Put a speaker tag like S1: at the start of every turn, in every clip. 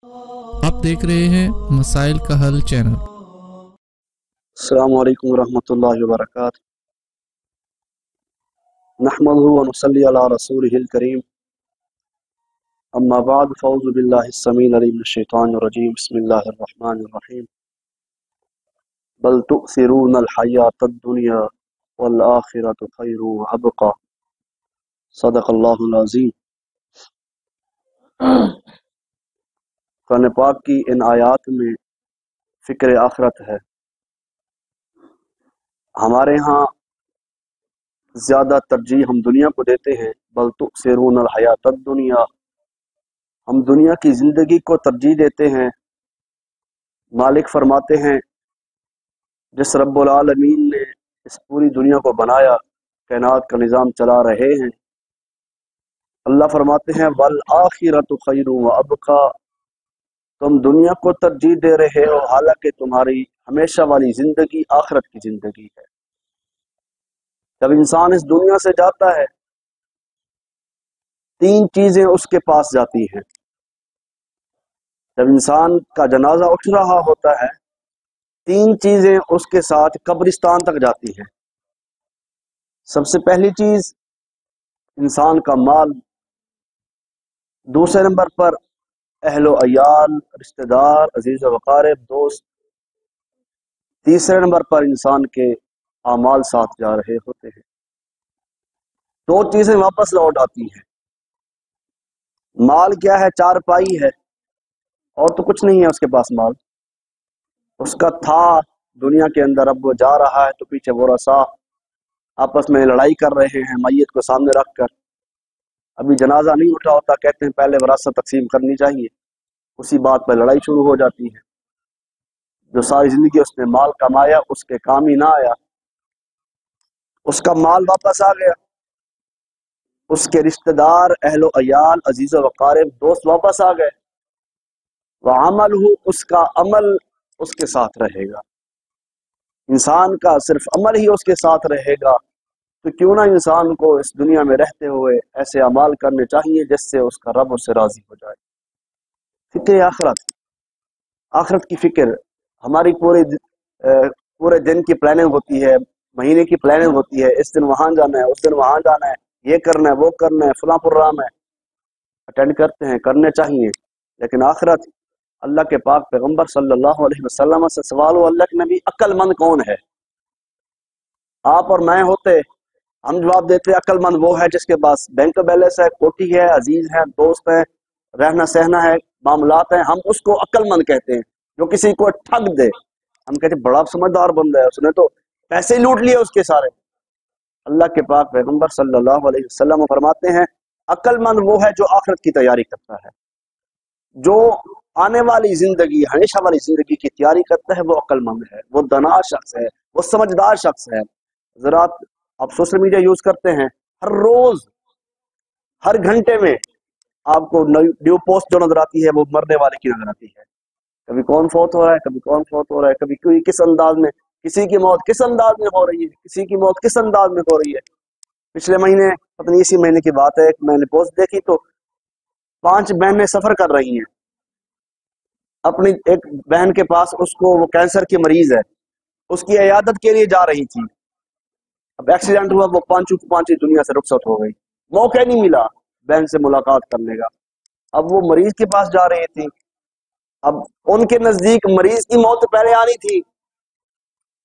S1: आप देख रहे हैं मसाइल का हल चैनल।
S2: अस्सलामु अलैकुम रहमतुल्लाहि व बरकातुहू नहमदुहु व नुसल्ली अला रसूलिहिल करीम अम्मा बाद फ़ऊज़ु बिल्लाहिस समीइल अलीम मिनश शैतानिर रजीम बिस्मिल्लाहिर रहमानिर रहीम बल तु'सिरूनल हयातद दुनिया वल आखिरतु खैरुन व अबक़ा सदक़ल्लाहुल अज़ीम। कुरान पाक की इन आयात में फ़िक्र आखिरत है। हमारे यहाँ ज़्यादा तरजीह हम दुनिया को देते हैं। बल तु'सिरूनल हयातद दुनिया, हम दुनिया की ज़िंदगी को तरजीह देते हैं। मालिक फरमाते हैं जिस रब्बुल आलमीन ने इस पूरी दुनिया को बनाया, कायनात का निज़ाम चला रहे हैं, अल्लाह फरमाते हैं वल आखिरतु खैरुन व अबका, तुम दुनिया को तरजीह दे रहे हो हालांकि तुम्हारी हमेशा वाली जिंदगी आखिरत की जिंदगी है। जब इंसान इस दुनिया से जाता है, तीन चीजें उसके पास जाती हैं। जब इंसान का जनाजा उठ रहा होता है, तीन चीजें उसके साथ कब्रिस्तान तक जाती हैं। सबसे पहली चीज इंसान का माल, दूसरे नंबर पर अहलो अयाल, रिश्तेदार, अजीज व अकारिब, दोस्त, तीसरे नंबर पर इंसान के आमाल साथ जा रहे होते हैं। दो चीजें वापस लौट आती हैं। माल क्या है? चारपाई है, और तो कुछ नहीं है उसके पास। माल उसका था दुनिया के अंदर, अब वो जा रहा है तो पीछे वो रसा आपस में लड़ाई कर रहे हैं मैयत को सामने रखकर। अभी जनाजा नहीं उठा होता, कहते हैं पहले वरासत तकसीम करनी चाहिए, उसी बात पर लड़ाई शुरू हो जाती है। जो सारी जिंदगी उसने माल कमाया उसके काम ही ना आया, उसका माल वापस आ गया, उसके रिश्तेदार, अहलो अयाल, अजीज व अकारिब, दोस्त वापस आ गए। वह अमल हो, उसका अमल उसके साथ रहेगा। इंसान का सिर्फ अमल ही उसके साथ रहेगा, तो क्यों ना इंसान को इस दुनिया में रहते हुए ऐसे अमाल करने चाहिए जिससे उसका रब उससे राजी हो जाए। फिक्र आखिरत, आखिरत की फिक्र हमारी पूरे दिन की प्लानिंग होती है, महीने की प्लानिंग होती है। इस दिन वहां जाना है, उस दिन वहां जाना है, ये करना है, वो करना है, फला प्रोग्राम है, अटेंड करते हैं, करने चाहिए। लेकिन आखिरत, अल्लाह के पाक पैगंबर सल्लल्लाहु अलैहि वसल्लम से सवाल हो, अल्लाह के नबी अक्लमंद कौन है? आप और मैं होते, हम जवाब देते अक्लमंद वो है जिसके पास बैंक बैलेंस है, कोठी है, अजीज है, दोस्त है, रहना सहना है, मामलात है, हम उसको अक्लमंद कहते हैं। जो किसी को ठग दे, हम कहते बड़ा समझदार बंदा है, उसने तो पैसे ही लूट लिए उसके सारे। अल्लाह के पाक पैगंबर सल्लल्लाहु अलैहि वसल्लम फरमाते हैं अक्लमंद वो है जो आखिरत की तैयारी करता है, जो आने वाली जिंदगी, हमेशा वाली जिंदगी की तैयारी करता है, वो अक्लमंद है, वो दाना शख्स है, वो समझदार शख्स है। जरा आप सोशल मीडिया यूज करते हैं, हर रोज हर घंटे में आपको न्यू पोस्ट जो नजर आती है वो मरने वाले की नजर आती है। कभी कौन फौत हो रहा है, कभी कौन फौत हो रहा है, कभी कोई किस अंदाज में, किसी की मौत किस अंदाज में हो रही है, किसी की मौत किस अंदाज में हो रही है। पिछले महीने, पता नहीं इसी महीने की बात है, मैंने पोस्ट देखी तो 5 बहनें सफर कर रही हैं अपनी एक बहन के पास, उसको वो कैंसर की मरीज है, उसकी इयादत के लिए जा रही थी। अब एक्सीडेंट हुआ, वो पांचों की पांचों दुनिया से रुखसत हो गई, मौका नहीं मिला बहन से मुलाकात करने का। अब वो मरीज के पास जा रही थी, अब उनके नजदीक मरीज की मौत पहले आनी थी,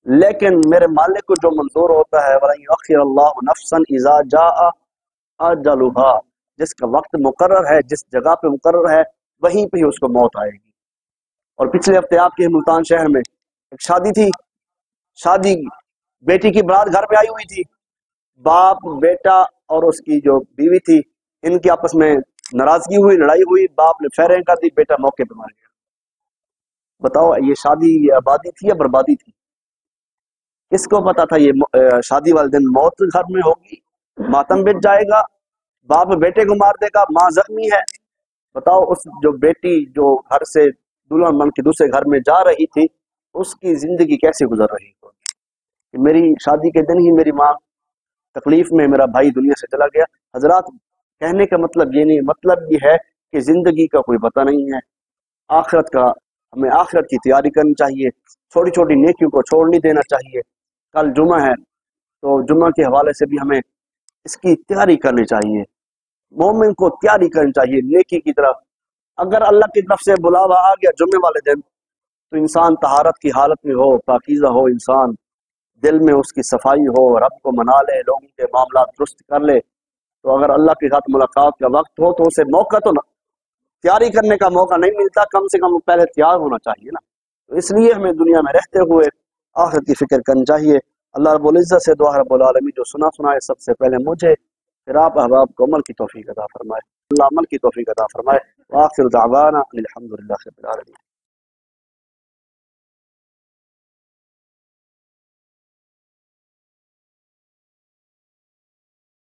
S2: लेकिन मेरे मालिक को जो मंजूर होता है, वल्लाहु नफ्सन इज़ा जाअ अजलुहा, जिसका वक्त मुकर्रर है, जिस जगह पे मुकर्रर है, वहीं पे ही उसको मौत आएगी। और पिछले हफ्ते आपके मुल्तान शहर में एक शादी थी, शादी बेटी की बारात घर पे आई हुई थी, बाप बेटा और उसकी जो बीवी थी, इनकी आपस में नाराजगी हुई, लड़ाई हुई, बाप ने फेरें कर दी, बेटा मौके पे मार गया। बताओ ये शादी, ये आबादी थी या बर्बादी थी? किसको पता था ये शादी वाले दिन मौत घर में होगी, मातम बिछ जाएगा, बाप बेटे को मार देगा, माँ जख्मी है। बताओ उस जो बेटी जो घर से दुल्हन बन के दूसरे घर में जा रही थी, उसकी जिंदगी कैसे गुजर रही होगी। मेरी शादी के दिन ही मेरी माँ तकलीफ में, मेरा भाई दुनिया से चला गया। हजरात, कहने का मतलब ये नहीं, मतलब ये है कि जिंदगी का कोई पता नहीं है, आखिरत का हमें आखिरत की तैयारी करनी चाहिए, छोटी छोटी नेकियों को छोड़ नहीं देना चाहिए। कल जुमा है तो जुमा के हवाले से भी हमें इसकी तैयारी करनी चाहिए। मोमिन को तैयारी करनी चाहिए नेकी की तरफ। अगर अल्लाह की तरफ से बुलावा आ गया जुम्मे वाले दिन तो इंसान तहारत की हालत में हो, पाकीज़ा हो, इंसान दिल में उसकी सफाई हो, रब को मना ले, लोगों के मामला दुरुस्त कर ले। तो अगर अल्लाह के साथ मुलाकात का वक्त हो तो उसे मौका तो तैयारी करने का मौका नहीं मिलता, कम से कम पहले तैयार होना चाहिए ना। तो इसलिए हमें दुनिया में रहते हुए आखिरत की फिक्र करनी चाहिए। अल्लाह रब्बुल इज्जत से दुआ है रब्बुल आलमीन जो सुना सुनाए सबसे पहले मुझे फिर आप अहबाब को अमल की तौफीक अता फरमाए। अल्लाह अमल की तौफीक अता फरमाए। व आखिर दावाना अनिल हम्दुलिल्लाहि रब्बिल आलमीन।